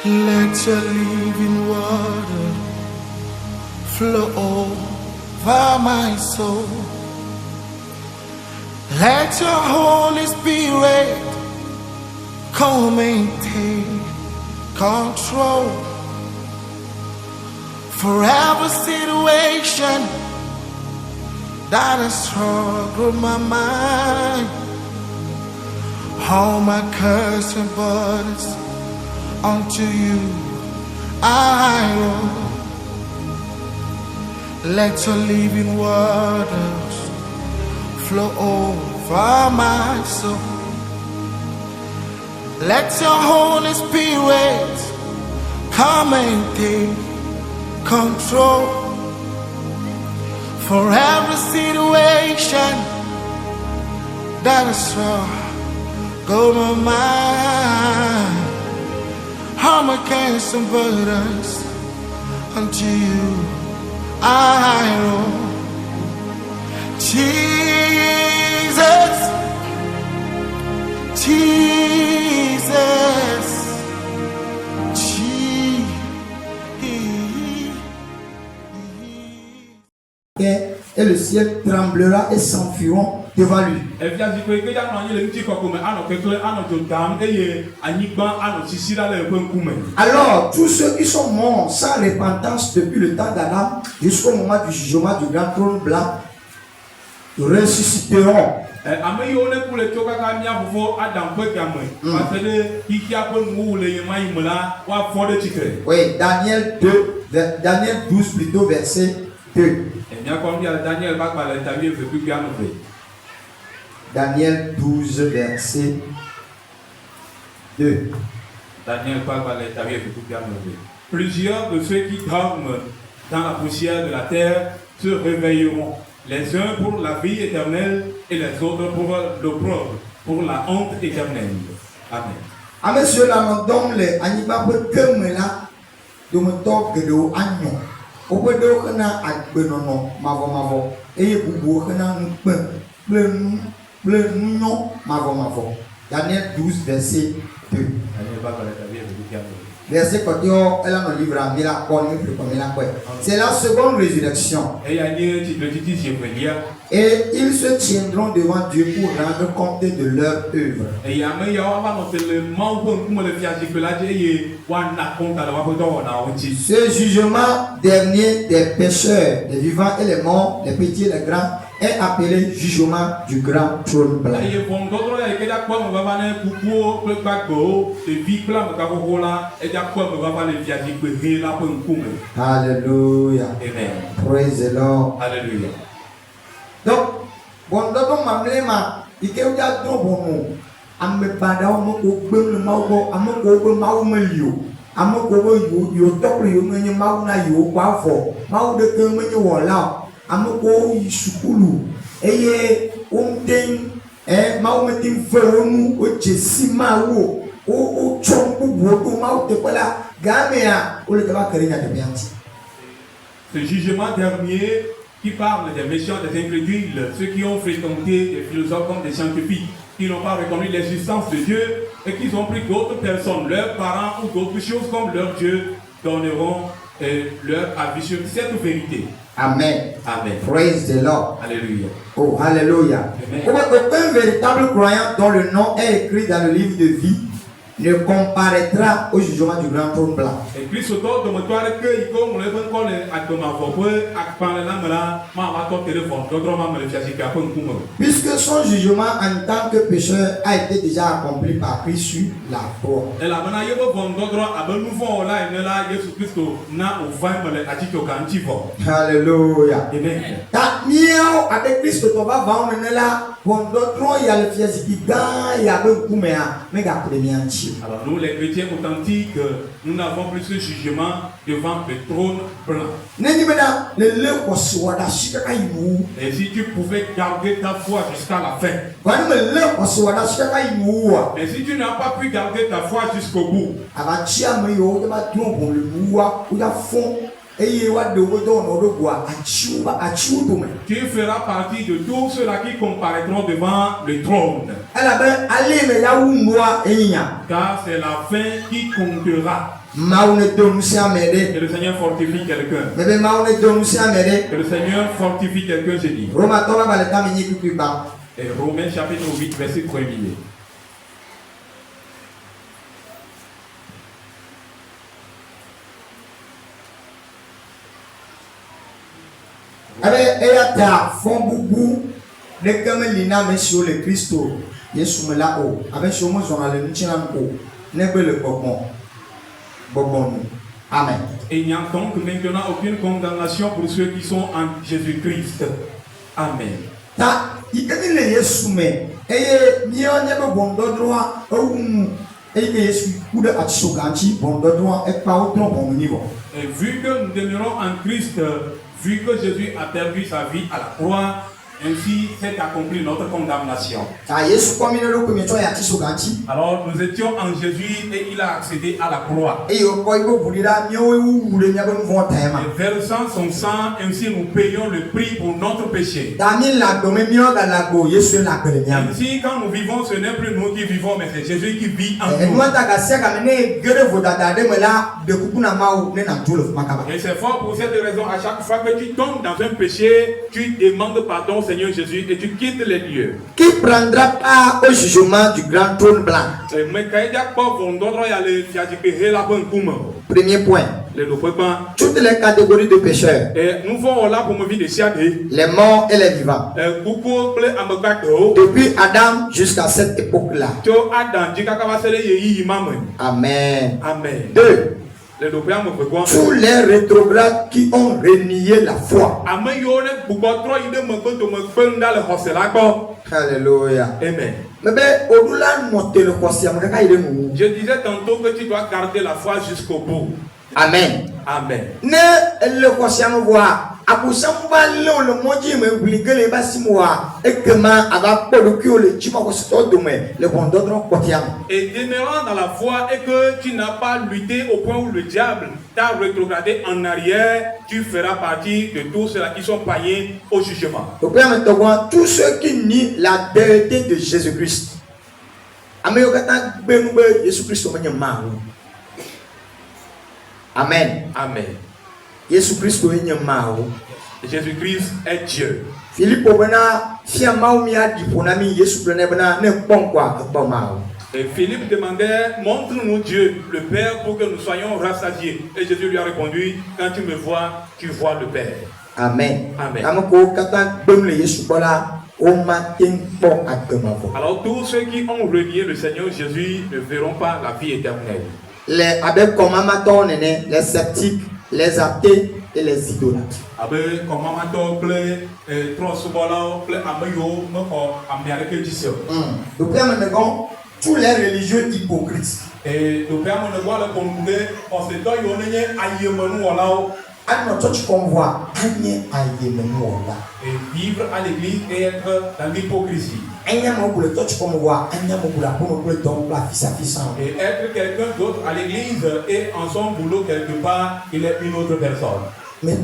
Let your living water flow over my soul. Let your Holy Spirit come and take control. For every situation that has struggled my mind, all my cares and burdens unto you I roll. Let your living waters flow over my soul. Let your Holy Spirit come and take control. For every situation that is struggle my mind, all my cares and burdens unto you I roll. Jesus, Jesus, et le ciel tremblera et s'enfuiront devant lui. Alors, tous ceux qui sont morts sans repentance depuis le temps d'Adam jusqu'au moment du jugement du grand trône blanc ressusciteront. Oui, Daniel 12 plutôt verset 2. Daniel 12 verset 2. Plusieurs de ceux qui dorment dans la poussière de la terre se réveilleront, les uns pour la vie éternelle et les autres pour l'opprobre, pour la honte éternelle. Amen. Amen. Sur la donne les animaux que me la de me toque de agneau. Au bout de l'eau, agbenon, mavo, et vous Daniel 12, verset 2. Verset 4, elle a un livre à Mila. C'est la seconde résurrection. Et ils se tiendront devant Dieu pour rendre compte de leur œuvre. Ce jugement dernier des pécheurs, des vivants et les morts, les petits et les grands, est appelé jugement du grand trône blanc. Alléluia. Amen. Praise the Lord. Alléluia. Donc, bon, donc, ma il y a un bon amebada amoko gbem mawo amoko mawo melio amoko yo toklo yo menye mawo na yo kwa fo mawo de ke menye wola amoko yisukulu eye umten mawo metin fonu o jesi mawo o chombu bodo mawo te pala gamea o le taba kerinya de bianti. Ce jugement dernier qui parle des méchants, des incrédules, ceux qui ont fréquenté des philosophes comme des scientifiques, qui n'ont pas reconnu l'existence de Dieu et qui ont pris d'autres personnes, leurs parents ou d'autres choses comme leur Dieu, donneront leur avis sur cette vérité. Amen. Amen. Praise the Lord. Alléluia. Oh, Alléluia. Aucun véritable croyant dont le nom est écrit dans le livre de vie ne comparaîtra au jugement du grand trône blanc. Puisque son jugement en tant que pécheur a été déjà accompli par Christ sur la croix. Alléluia. Avec Christ, on va voir là. Il y a le fiasco qui gagne, il y a le couméa, mais il y a le alors nous les chrétiens authentiques, nous n'avons plus ce jugement devant le trône blanc. Et si tu pouvais garder ta foi jusqu'à la fin, mais si tu n'as pas pu garder ta foi jusqu'au bout, Tu feras partie de tous ceux-là qui comparaîtront devant le trône. Car c'est la fin qui comptera. Que le Seigneur fortifie quelqu'un. Que le Seigneur fortifie quelqu'un, j'ai dit. Et Romains chapitre 8, verset 1er. Amen. Et il n'y a donc maintenant aucune condamnation pour ceux qui sont en Jésus-Christ. Amen. Et vu que nous demeurons en Christ, vu que Jésus a perdu sa vie à la croix, ainsi s'est accomplie notre condamnation. Alors nous étions en Jésus et il a accédé à la croix. Et versant son sang, ainsi nous payons le prix pour notre péché. Ainsi quand nous vivons, ce n'est plus nous qui vivons, mais c'est Jésus qui vit en nous. Et c'est fort pour cette raison, à chaque fois que tu tombes dans un péché, tu demandes pardon au Seigneur Jésus et tu quittes les lieux. Qui prendra part au jugement du grand trône blanc? Premier point. Toutes les catégories de pécheurs, les morts et les vivants, depuis Adam jusqu'à cette époque-là. Amen. Amen. 2. Tous les rétrogrades qui ont renié la foi. Alléluia. Amen. Je disais tantôt que tu dois garder la foi jusqu'au bout. Amen. Amen. Et demeurant dans la foi et que tu n'as pas lutté au point où le diable t'a rétrogradé en arrière, tu feras partie de tous ceux qui sont païens au jugement. Tous ceux qui nient la vérité de Jésus-Christ. Amen. Amen. Jésus-Christ est Dieu. Philippe Et Philippe demandait, montre-nous Dieu, le Père, pour que nous soyons rassasiés. Et Jésus lui a répondu, quand tu me vois, tu vois le Père. Amen. Amen. Alors tous ceux qui ont renié le Seigneur Jésus ne verront pas la vie éternelle. Les sceptiques, les athées et les idolâtres. Tous les religieux hypocrites. Et nous perdons le voir le congrès en se doit y et vivre à l'église et être dans l'hypocrisie. Et être quelqu'un d'autre à l'église et en son boulot quelque part, il est une autre personne. Mais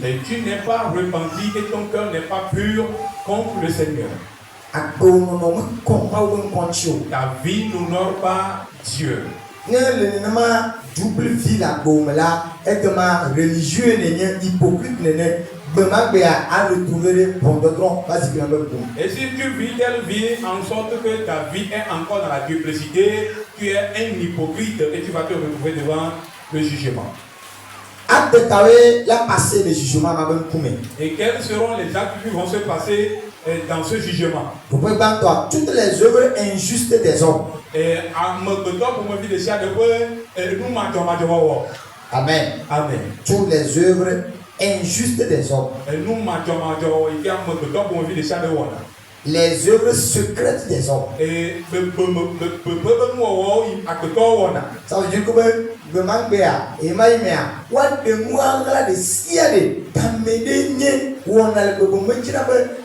et tu n'es pas repenti et ton cœur n'est pas pur contre le Seigneur. Ta vie n'honore pas Dieu. Double vie la gomme là, et que ma religieux n'est hypocrite n'est à retrouver pour d'autres. Et si tu vis telle vie en sorte que ta vie est encore dans la duplicité, tu es un hypocrite et tu vas te retrouver devant le jugement. Et quels seront les actes qui vont se passer dans ce jugement? Toutes les œuvres injustes des hommes. Amen. Amen. Toutes les œuvres injustes des hommes. Les œuvres secrètes des hommes. Et ça veut dire que Bemangbeya, Emaimea, what the Muanga, the Siade, Tamede, Wona,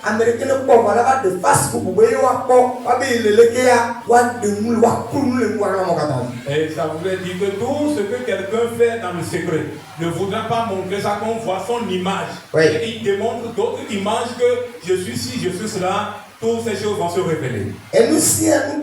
American Pop, the fast food, where you are Pop, Abi, Lekea, what the Mulwa Pum, Waramokaton. Et ça voulait dire que tout ce que quelqu'un fait dans le secret ne voudrait pas montrer ça qu'on voit son image. Oui. Et il démontre d'autres images que je suis ci, je suis cela. Toutes ces choses vont se révéler. Et nous, si nous,